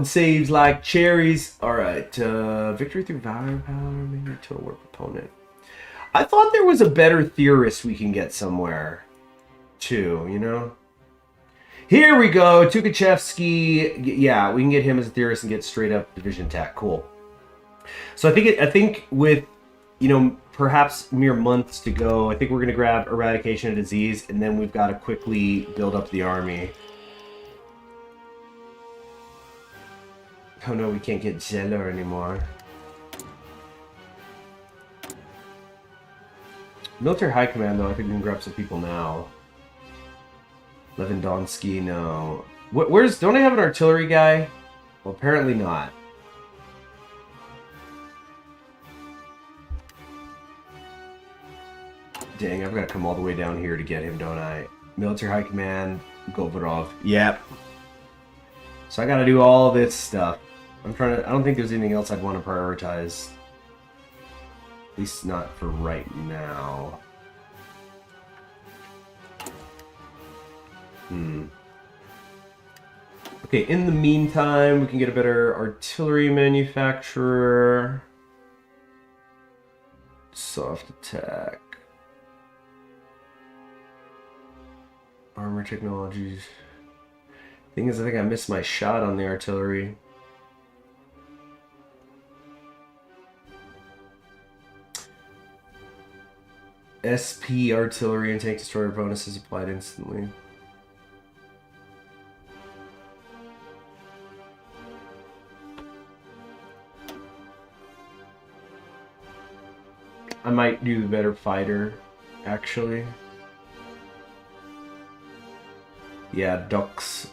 saves like cherries. Alright, victory through valor power, maybe to a war proponent. I thought there was a better theorist we can get somewhere, too, you know? Here we go, Tukachevsky. Yeah, we can get him as a theorist and get straight up division tech. Cool. So I think with, you know, perhaps mere months to go, I think we're going to grab eradication of disease, and then we've got to quickly build up the army. Oh no, we can't get Zeller anymore. Military High Command, though, I think we can grab some people now. Lewandowski, no. Don't I have an artillery guy? Well, apparently not. Dang, I've got to come all the way down here to get him, don't I? Military High Command, Govorov. Yep. So I got to do all this stuff. I don't think there's anything else I'd want to prioritize. At least not for right now. Okay, in the meantime, we can get a better artillery manufacturer. Soft attack. Armor technologies. Thing is, I think I missed my shot on the artillery. SP artillery and tank destroyer bonuses applied instantly. I might do the better fighter, actually. Yeah, ducks.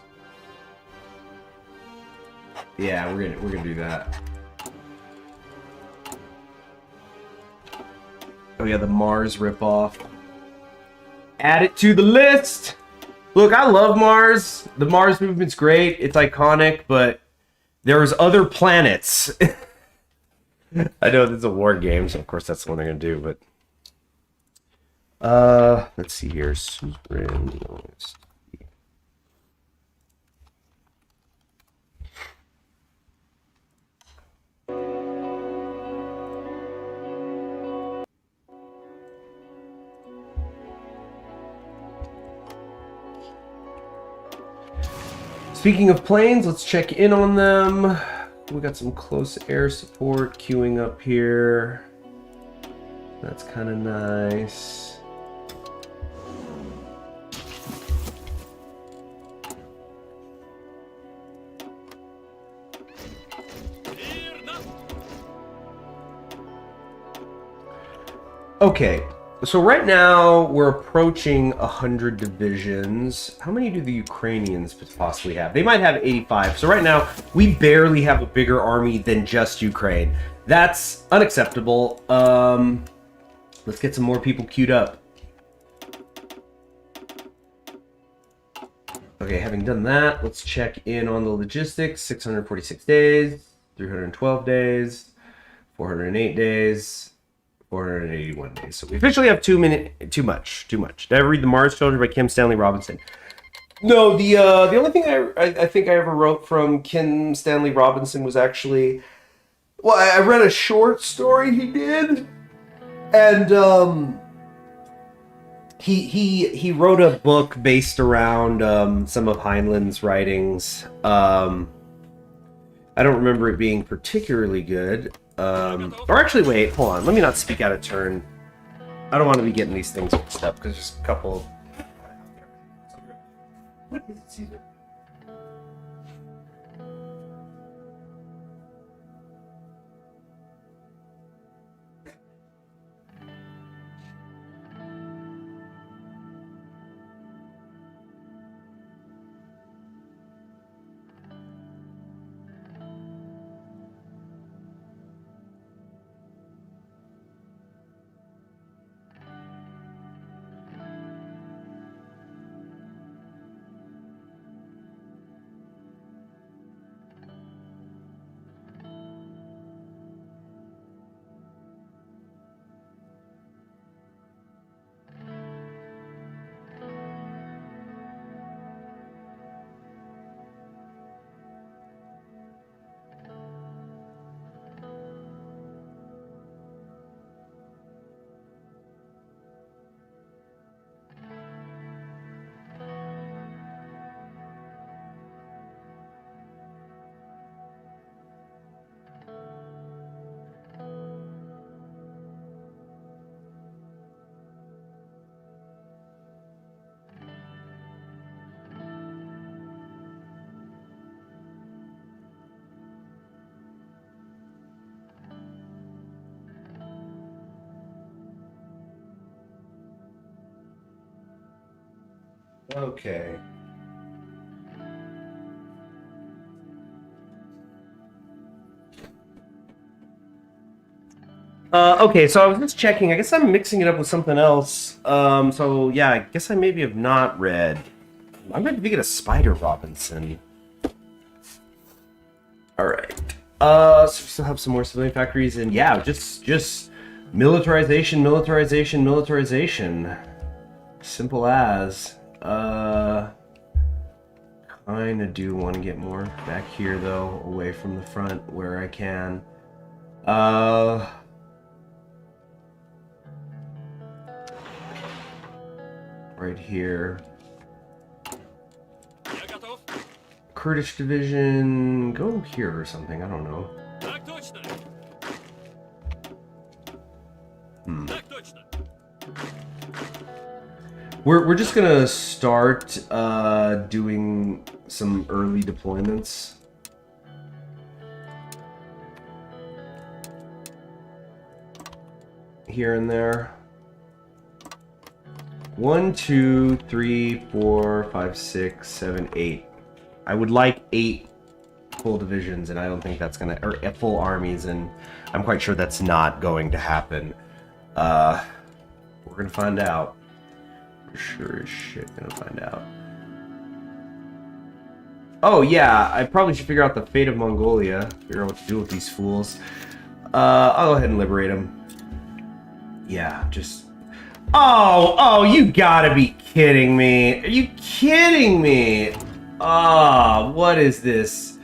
Yeah, we're gonna do that. Oh yeah, the Mars ripoff. Add it to the list. Look, I love Mars. The Mars movement's great. It's iconic, but there's other planets. I know this is a war game, so of course that's the one they're gonna do, but let's see here. Speaking of planes, let's check in on them. We got some close air support queuing up here. That's kind of nice. Okay, so right now we're approaching 100 divisions. How many do the Ukrainians possibly have? They might have 85. So right now we barely have a bigger army than just Ukraine. That's unacceptable. Let's get some more people queued up. Okay, having done that, let's check in on the logistics. 646 days, 312 days, 408 days, 481 days. So we officially have too much. Did I ever read The Mars Children by Kim Stanley Robinson? No, the only thing I think I ever wrote from Kim Stanley Robinson was actually, well, I read a short story he did, and he wrote a book based around some of Heinlein's writings. I don't remember it being particularly good. Or actually, wait, hold on. Let me not speak out of turn. I don't want to be getting these things mixed up because there's a couple. What is it, Caesar? Okay. Okay, so I was just checking. I guess I'm mixing it up with something else. So yeah, I guess I maybe have not read. I'm ready to get a Spider Robinson. All right. So we still have some more civilian factories, and yeah, just militarization, militarization, militarization. Simple as. Kinda do want to get more back here though, away from the front where I can. Right here. Kurdish division, go here or something, I don't know. We're just gonna start doing some early deployments. Here and there. 1, 2, 3, 4, 5, 6, 7, 8. I would like 8 full divisions, and I don't think that's gonna, or full armies, and I'm quite sure that's not going to happen. We're gonna find out. For sure as shit gonna find out. Oh yeah, I probably should figure out the fate of Mongolia. Figure out what to do with these fools. I'll go ahead and liberate them. Yeah, just... Oh, you gotta be kidding me. Are you kidding me? What is this?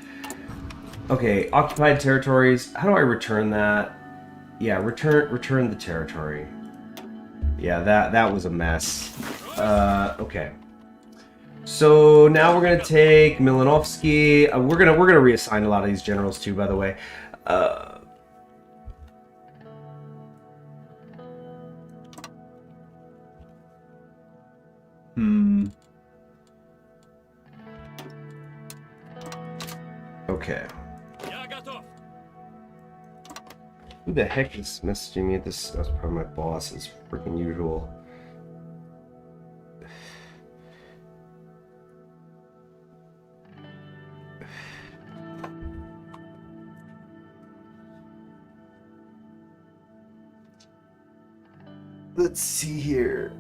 Okay, occupied territories. How do I return that? Yeah, return the territory. Yeah, that was a mess. Okay. So now we're gonna take Milinovsky. We're gonna reassign a lot of these generals too, by the way. Okay. Who the heck is messaging me at this? That's probably my boss, as freaking usual. Let's see here.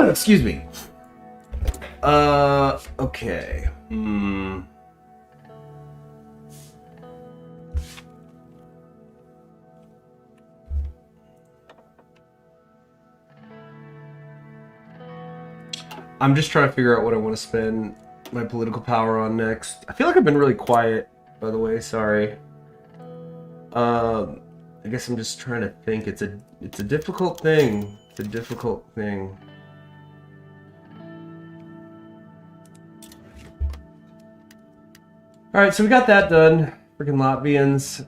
Excuse me. Okay. I'm just trying to figure out what I want to spend my political power on next. I feel like I've been really quiet, by the way. Sorry. I guess I'm just trying to think. It's a difficult thing. It's a difficult thing. All right, so we got that done. Freaking Latvians,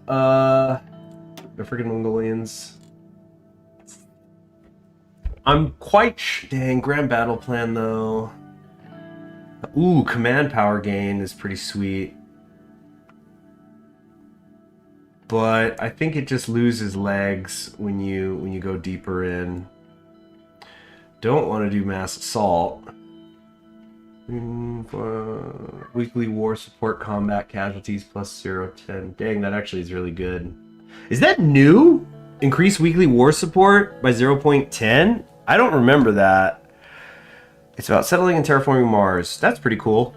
the freaking Mongolians. I'm quite dang, grand battle plan though. Ooh, command power gain is pretty sweet. But I think it just loses legs when you go deeper in. Don't want to do mass assault. Weekly war support combat casualties plus 0.10. Dang, that actually is really good. Is that new? Increase weekly war support by 0.10? I don't remember that. It's about settling and terraforming Mars. That's pretty cool.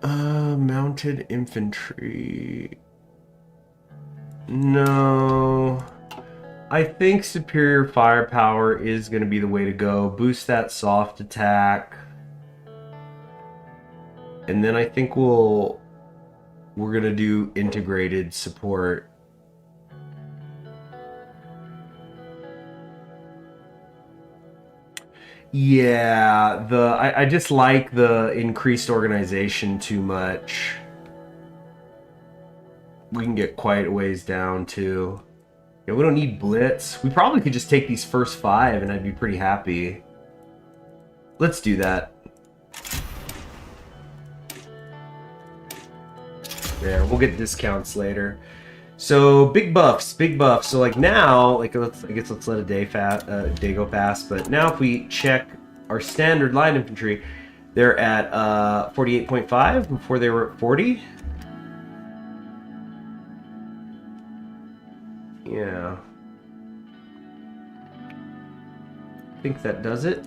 Mounted infantry. No. I think superior firepower is going to be the way to go. Boost that soft attack. And then I think we're going to do integrated support. Yeah, I just like the increased organization too much. We can get quite a ways down too. Yeah, we don't need blitz. We probably could just take these first 5 and I'd be pretty happy. Let's do that. There, we'll get discounts later. So big buffs, big buffs. So like now, like I guess let's let a day go past. But now if we check our standard line infantry, they're at 48.5 before they were at 40. Yeah. I think that does it.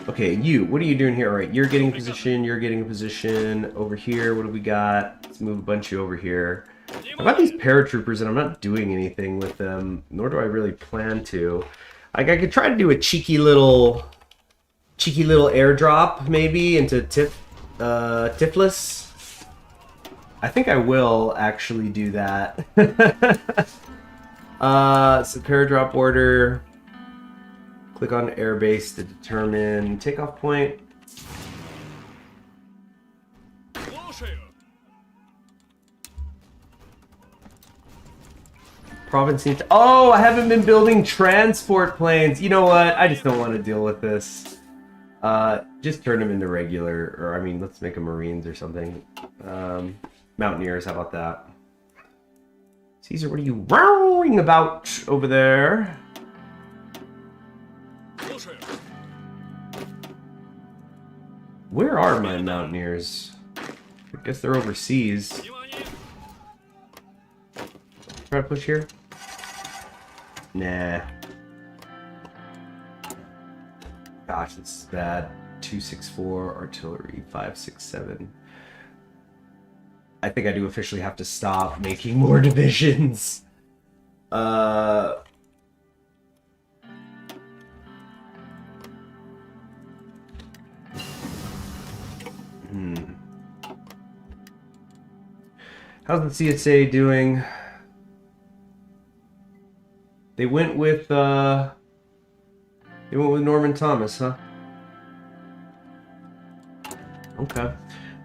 Okay, what are you doing here? All right, you're getting a position, you're getting a position over here. What do we got? Let's move a bunch of you over here. I've got these paratroopers and I'm not doing anything with them, nor do I really plan to. Like, I could try to do a cheeky little airdrop maybe into Tiflis. I think I will actually do that. So paradrop order. Click on airbase to determine takeoff point. Province. Oh, I haven't been building transport planes. You know what? I just don't want to deal with this. Just turn them into regular, or I mean, let's make them Marines or something. Mountaineers, how about that? Caesar, what are you rowing about over there? Where are my Mountaineers? I guess they're overseas. Try to push here? Nah. Gosh, this is bad. 264, artillery, 567. I think I do officially have to stop making more divisions. How's the CSA doing? They went with Norman Thomas, huh? Okay.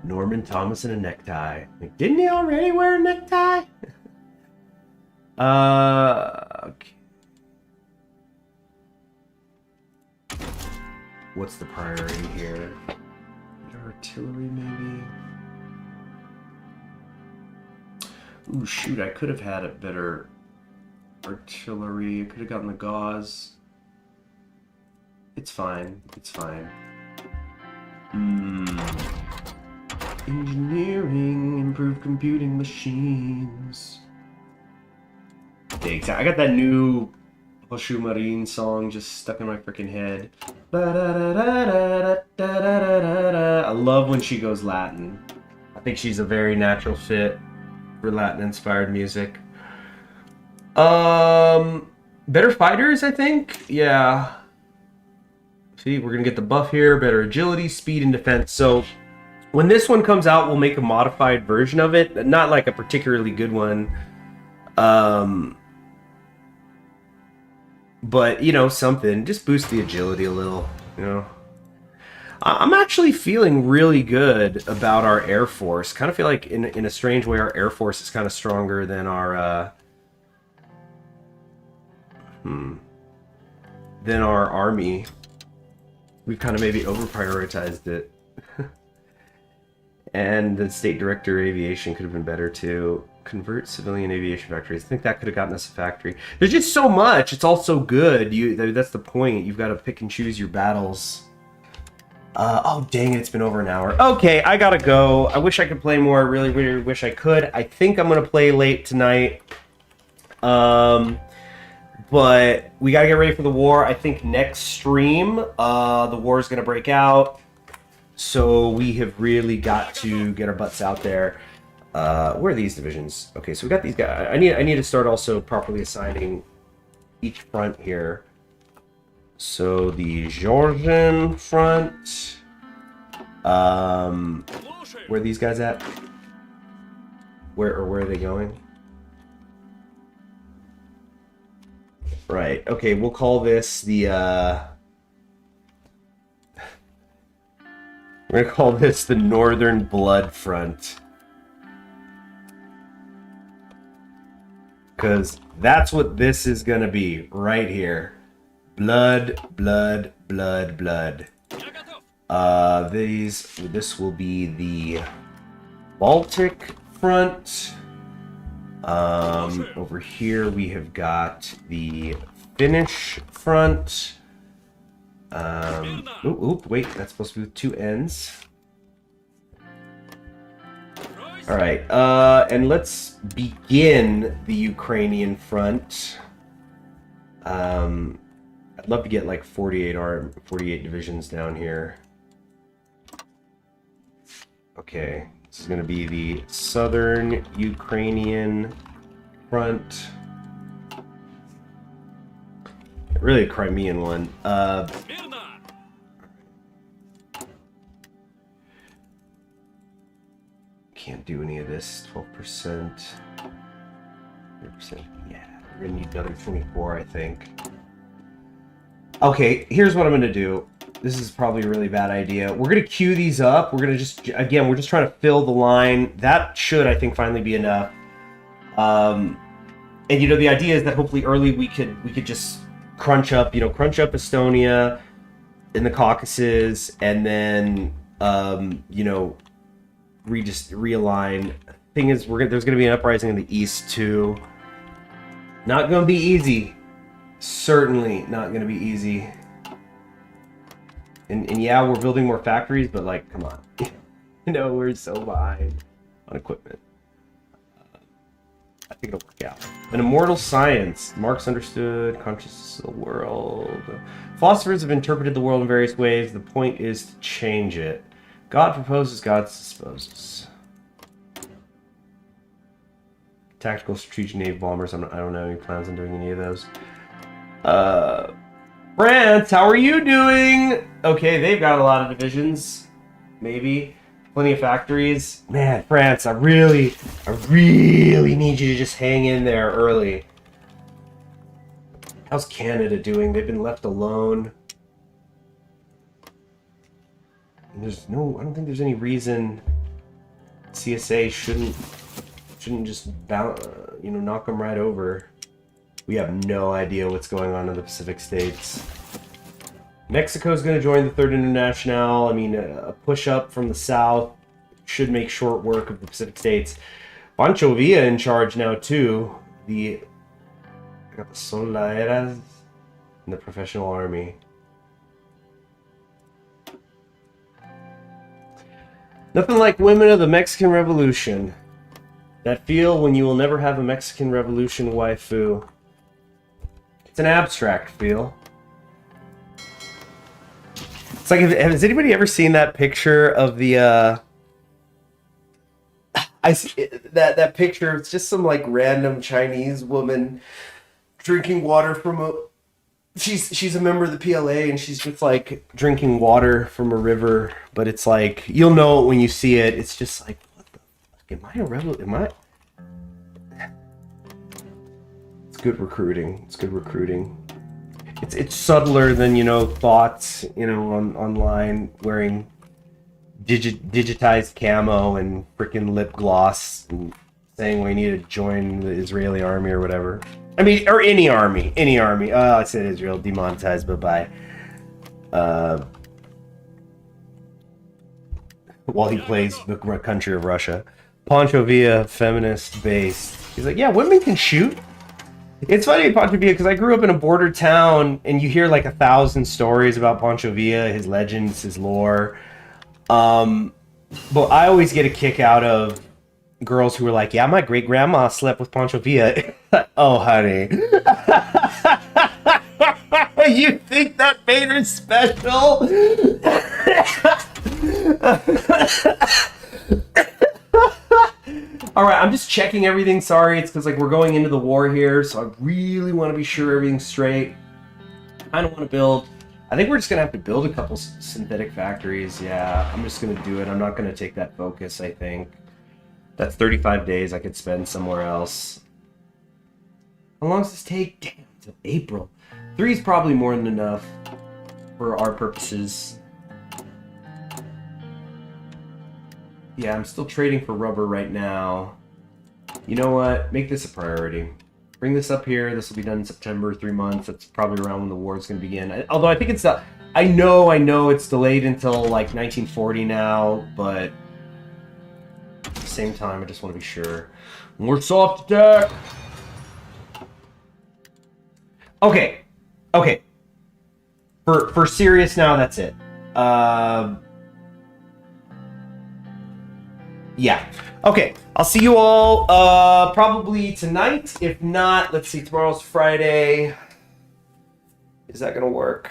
Norman Thomas in a necktie. Like, didn't he already wear a necktie? Okay. What's the priority here? Artillery, maybe? Ooh, shoot, I could have had a better artillery. I could have gotten the gauze. It's fine. It's fine. Engineering, improved computing machines. I got that new Hoshu Marine song just stuck in my freaking head. I love when she goes Latin. I think she's a very natural fit for Latin-inspired music. Better fighters, I think? Yeah. See, we're gonna get the buff here, better agility, speed, and defense. So when this one comes out, we'll make a modified version of it. Not like a particularly good one. But, you know, something. Just boost the agility a little, you know. I'm actually feeling really good about our Air Force. Kind of feel like, in a strange way, our Air Force is kind of stronger than our, than our Army. We've kind of maybe over-prioritized it. And the State Director Aviation could have been better, too. Convert civilian aviation factories. I think that could have gotten us a factory. There's just so much. It's all so good. That's the point. You've got to pick and choose your battles. Oh, dang it. It's been over an hour. Okay, I gotta go. I wish I could play more. I really, really wish I could. I think I'm going to play late tonight. But we got to get ready for the war. I think next stream, the war is going to break out. So we have really got to get our butts out there. Where are these divisions? Okay, so we got these guys. I need to start also properly assigning each front here. So the Georgian front. Where are these guys at? Where are they going? Right. Okay, we'll call this the we're gonna call this the Northern Blood Front. Because that's what this is gonna be right here. Blood, blood, blood, blood. This will be the Baltic Front. Over here we have got the Finnish Front. Wait, that's supposed to be with two ends. Alright, and let's begin the Ukrainian front. I'd love to get like 48 divisions down here. Okay, this is going to be the southern Ukrainian front. Really a Crimean one. Can't do any of this. 12%. 30%. Yeah, we're gonna need another 24, I think. Okay, here's what I'm gonna do. This is probably a really bad idea. We're gonna queue these up. We're gonna just, again, we're just trying to fill the line. That should, I think, finally be enough. And you know, the idea is that hopefully early we could just crunch up Estonia in the Caucasus, and then you know, realign. Thing is, there's going to be an uprising in the east too. Not going to be easy. Certainly not going to be easy. And yeah, we're building more factories, but like, come on. You know, we're so behind on equipment. I think it'll work out. An immortal science. Marx understood consciousness of the world. Philosophers have interpreted the world in various ways. The point is to change it. God proposes, God disposes. Tactical strategic naval bombers. I don't know any plans on doing any of those. France, how are you doing? Okay, they've got a lot of divisions. Maybe. Plenty of factories. Man, France, I really need you to just hang in there early. How's Canada doing? They've been left alone. And I don't think there's any reason CSA shouldn't just knock them right over. We have no idea what's going on in the Pacific States. Mexico's going to join the Third International. I mean, a push up from the south should make short work of the Pacific States. Pancho Villa in charge now too. I got the Soldaderas in the professional army. Nothing like women of the Mexican Revolution. That feel when you will never have a Mexican Revolution waifu. It's an abstract feel. It's like, has anybody ever seen that picture of the, that picture? It's just some like random Chinese woman drinking water from a, she's a member of the PLA, and she's just like drinking water from a river, but it's like, you'll know it when you see it. It's just like, what the fuck, am I a rebel? It's good recruiting. It's good recruiting. It's subtler than, you know, thoughts, you know, online, wearing digitized camo and freaking lip gloss and saying we need to join the Israeli army or whatever. I mean, or any army. I said Israel, demonetized, bye-bye. While he plays the country of Russia. Pancho Villa, feminist based. He's like, yeah, women can shoot. It's funny, Pancho Villa, because I grew up in a border town, and you hear like 1,000 stories about Pancho Villa, his legends, his lore. But I always get a kick out of girls who are like, yeah, my great-grandma slept with Pancho Villa. Oh, honey. You think that made her special? All right, I'm just checking everything. Sorry, it's because like we're going into the war here, so I really want to be sure everything's straight. I don't want to build. I think we're just gonna have to build a couple synthetic factories. Yeah, I'm just gonna do it. I'm not gonna take that focus. I think that's 35 days I could spend somewhere else. How long does this take? Damn, it's April. 3 is probably more than enough for our purposes. Yeah, I'm still trading for rubber right now. You know what? Make this a priority. Bring this up here. This will be done in September, 3 months. That's probably around when the war is going to begin. Although I think it's... I know it's delayed until like 1940 now, but at the same time, I just want to be sure. More soft attack! Okay. Okay. For serious now, that's it. Yeah. Okay. I'll see you all probably tonight. If not, let's see. Tomorrow's Friday. Is that gonna work?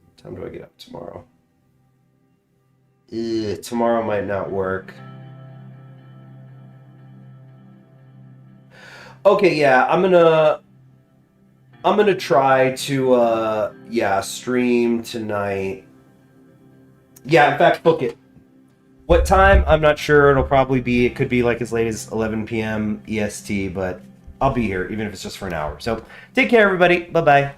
What time do I get up tomorrow? Tomorrow might not work. Okay. Yeah. I'm gonna try to stream tonight. Yeah. In fact, book it. What time? I'm not sure. It could be like as late as 11 p.m. EST, but I'll be here, even if it's just for an hour. So take care, everybody. Bye-bye.